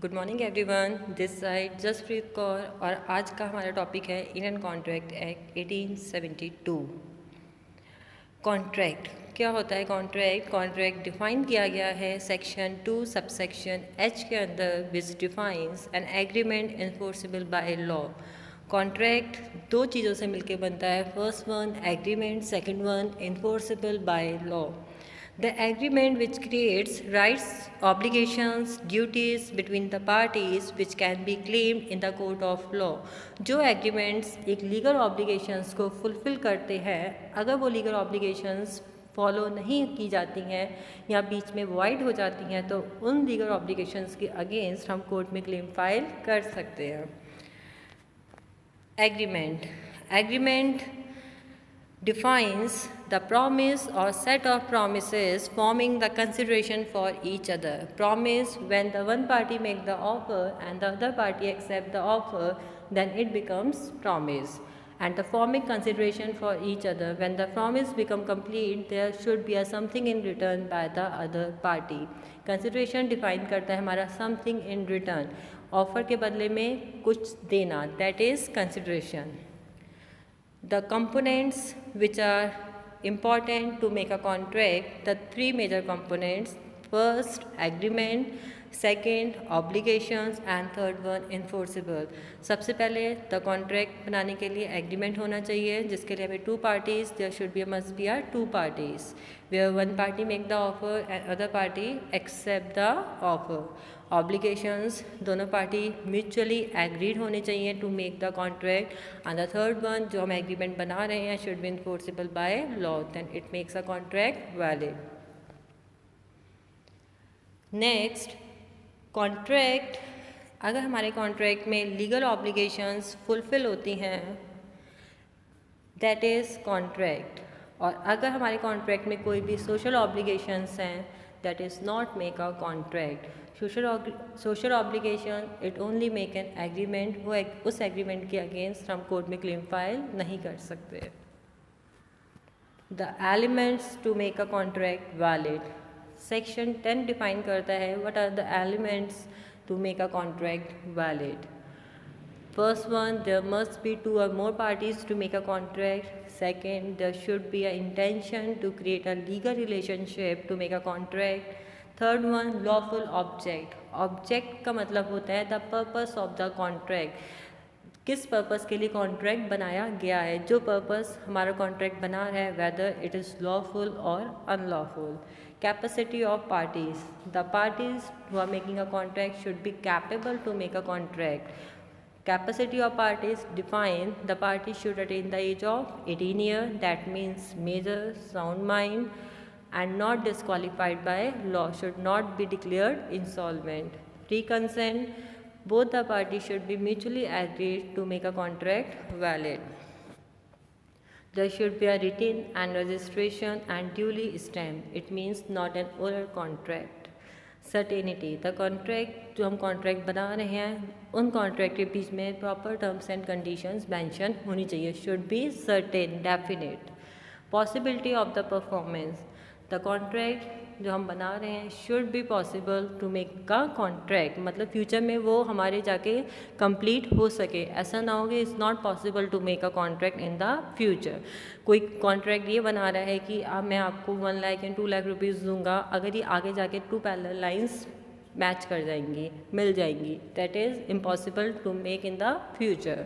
Good morning everyone, this side Jaspreet Kaur और आज का हमारा टॉपिक है इंडियन कॉन्ट्रैक्ट एक्ट 1872। कॉन्ट्रैक्ट क्या होता है? कॉन्ट्रैक्ट डिफाइन किया गया है सेक्शन 2 सबसेक्शन एच के अंदर, which defines an agreement enforceable by law. Contract दो चीज़ों से मिलकर बनता है। First one agreement, second one enforceable by law. The agreement which creates rights, obligations, duties between the parties which can be claimed in the court of law। जो agreements एक legal obligations को fulfill करते हैं, अगर वो legal obligations follow नहीं की जाती हैं या बीच में void हो जाती हैं तो उन legal obligations के अगेंस्ट हम कोर्ट में क्लेम फाइल कर सकते हैं। Agreement defines the promise or set of promises forming the consideration for each other. Promise, when the one party make the offer and the other party accept the offer, then it becomes promise. And the forming consideration for each other, when the promise become complete, there should be a something in return by the other party. Consideration define करता है हमारा something in return, offer के बदले में कुछ देना, that is consideration. The components which are important to make a contract, the three major components: first agreement, second obligations and third one enforceable। सबसे पहले the contract बनाने के लिए agreement होना चाहिए जिसके लिए हमें two parties, there should be must be a two parties where one party make the offer and other party accept the offer। Obligations दोनों पार्टी म्यूचुअली एग्रीड होने चाहिए to make the contract. And the third one जो हम agreement बना रहे हैं should be enforceable by law, then it makes a contract valid. Next, contract, अगर हमारे कॉन्ट्रैक्ट में लीगल ऑब्लिगेशंस फुलफिल होती हैं दैट इज़ कॉन्ट्रैक्ट, और अगर हमारे कॉन्ट्रैक्ट में कोई भी सोशल ऑब्लिगेशंस हैं that is not make a contract. Social obligation it only make an agreement, वो उस एग्रीमेंट के अगेंस्ट हम कोर्ट में क्लेम फाइल नहीं कर सकते। The elements to make a contract valid, section 10 define करता है what are the elements to make a contract valid. First one, there must be two or more parties to make a contract. Second, there should be an intention to create a legal relationship to make a contract. Third one, lawful object. Object का मतलब होता है the purpose of the contract. किस purpose के लिए contract बनाया गया है, जो पर्पस हमारा कॉन्ट्रैक्ट बना है वेदर इट इज़ लॉफुल और unlawful. Capacity of parties, the parties who are making a contract should be capable to make a contract. Capacity of parties define the party should attain the age of 18 years, that means major sound mind and not disqualified by law, should not be declared insolvent. Pre-consent, both the parties should be mutually agreed to make a contract valid. There should be a written and registration and duly stamped, it means not an oral contract. Certainty, the contract जो हम contract बना रहे हैं उन contract के बीच में proper terms and conditions mention होनी चाहिए, should be certain definite. Possibility of the performance, the contract जो हम बना रहे हैं should be possible to make का कॉन्ट्रैक्ट, मतलब फ्यूचर में वो हमारे जाके कंप्लीट हो सके। ऐसा ना हो कि it's not possible to make a contract in the future. कोई कॉन्ट्रैक्ट ये बना रहा है कि अब मैं आपको 1 लाख या 2 लाख रुपीज़ दूंगा, अगर ये आगे जाके 2 पैरेलल लाइंस मैच कर जाएंगी, मिल जाएंगी, that is impossible to make in the future.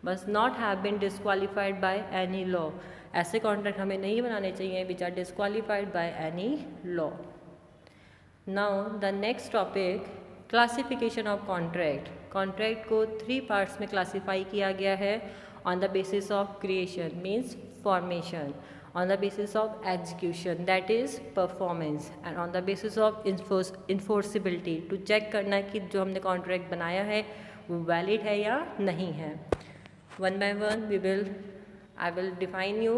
बस not have been disqualified by any law, ऐसे कॉन्ट्रैक्ट हमें नहीं बनाने चाहिए which are disqualified by any law. Now the next topic, classification of contract. Contract को 3 पार्ट्स में classify किया गया है, on the basis of creation means formation, on the basis of execution that is performance, and on the basis of enforceability to check करना कि जो हमने contract बनाया है वो वैलिड है या नहीं है। One by one I will define you.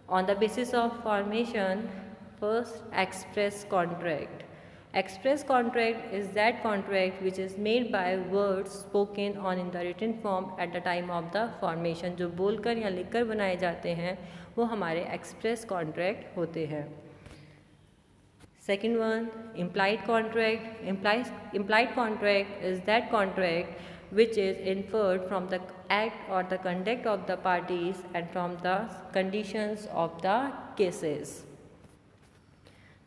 On the basis of formation, first express contract. Express contract is that contract which is made by words spoken on in the written form at the time of the formation। जो बोलकर या लिखकर बनाए जाते हैं वो हमारे express contract होते हैं। Second one, implied contract. Implied contract is that contract which is inferred from the act or the conduct of the parties and from the conditions of the cases.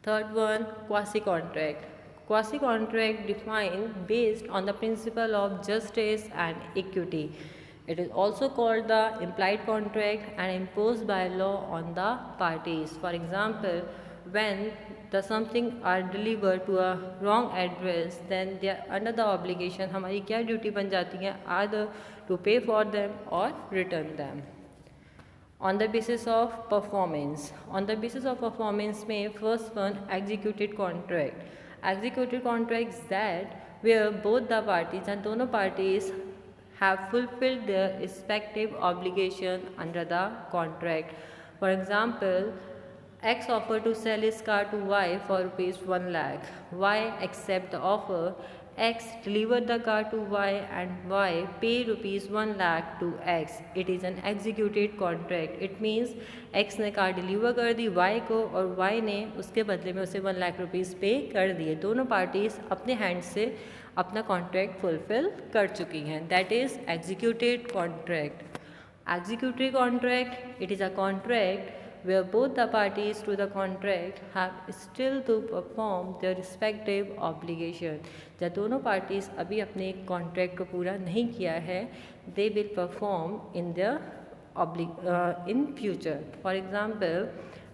Third one, quasi-contract. Quasi-contract defined based on the principle of justice and equity. It is also called the implied contract and imposed by law on the parties. For example, when the something are delivered to a wrong address, then they are under the obligation, हमारी क्या duty बन जाती है, either to pay for them or return them. On the basis of performance. On the basis of performance में first one, executed contract. Executed contracts that where both the parties and दोनों parties have fulfilled their respective obligation under the contract. For example, X offered to sell his car to Y for rupees 1 lakh. Y accept the offer. X delivered the car to Y and Y pay rupees 1 lakh to X. It is an executed contract. It means X ने car deliver कर दी Y को और Y ने उसके बदले में उसे 1 lakh rupees पे कर दिए. दोनों पार्टीज अपने हैंड से अपना कॉन्ट्रैक्ट फुलफिल कर चुकी हैं. That is executed contract. Executory contract, it is a contract where both the parties to the contract have still to perform their respective obligation. जब दोनों parties अभी अपने contract को पूरा नहीं किया है, they will perform in their in future. For example,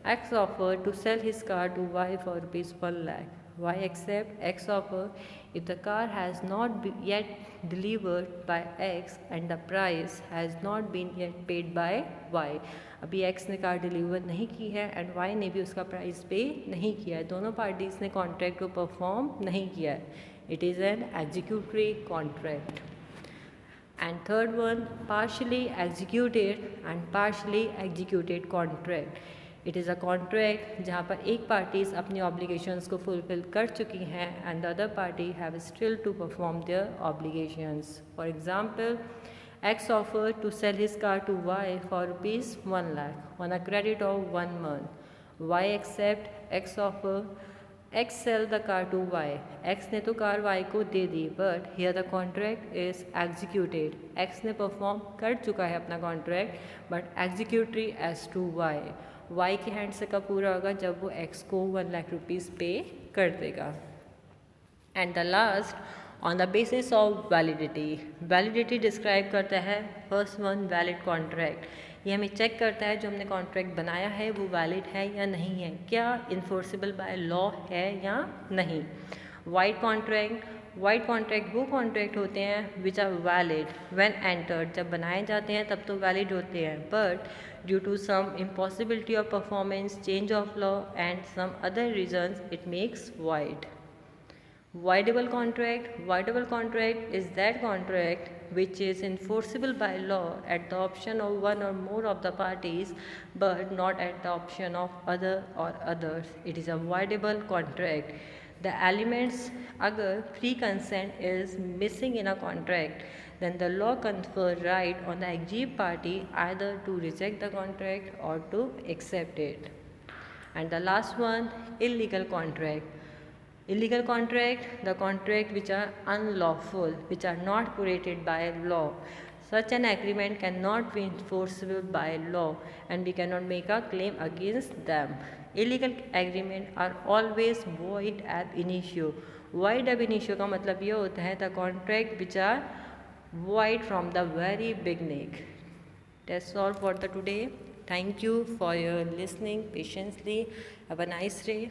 X offered to sell his car to Y for rupees 1 lakh. Y accept X offer if the car has not yet delivered by X and the price has not been yet paid by Y. अभी X ने car deliver नहीं की है and Y ने भी उसका price पे नहीं किया है. दोनों पार्टीज ने कॉन्ट्रैक्ट को परफॉर्म नहीं किया है. It is an executory contract. And third one, partially executed and partially executed contract. It is a contract जहाँ पर एक parties अपनी obligations को fulfill कर चुकी हैं and the other party have still to perform their obligations. For example, X offered to sell his car to Y for rupees 1 lakh on a credit of 1 month. Y accept X offer. X sell the car to Y. X ने तो car Y को दे दी but here the contract is executed. X ने perform कर चुका है अपना contract but executory as to Y. Y के hand से कब पूरा होगा, जब वो X को 1 लाख रुपीस पे कर देगा. And the last, on the basis of validity. Validity describe करता है फर्स्ट वन, वैलिड कॉन्ट्रैक्ट. ये हमें चेक करता है जो हमने कॉन्ट्रैक्ट बनाया है वो वैलिड है या नहीं है, क्या इन्फोर्सेबल बाय लॉ है या नहीं. Void contract. वाइड कॉन्ट्रैक्ट वो कॉन्ट्रैक्ट होते हैं which are valid when entered. जब बनाए जाते हैं तब तो वैलिड होते हैं but due to some impossibility of performance, change of law and some other reasons it makes void. Voidable contract. Voidable contract is that contract which is enforceable by law at the option of one or more of the parties but not at the option of other or others. It is a voidable contract. The elements, अगर free consent is missing in a contract, then the law confer right on the aggrieved party either to reject the contract or to accept it. And the last one, illegal contract. Illegal contract, the contract which are unlawful, which are not created by law. Such an agreement cannot be enforceable by law and we cannot make a claim against them. Illegal agreement are always void ab initio. Void ab initio का मतलब ये होता है the contract which are void from the very beginning. That's all for the today. Thank you for your listening patiently. Have a nice day.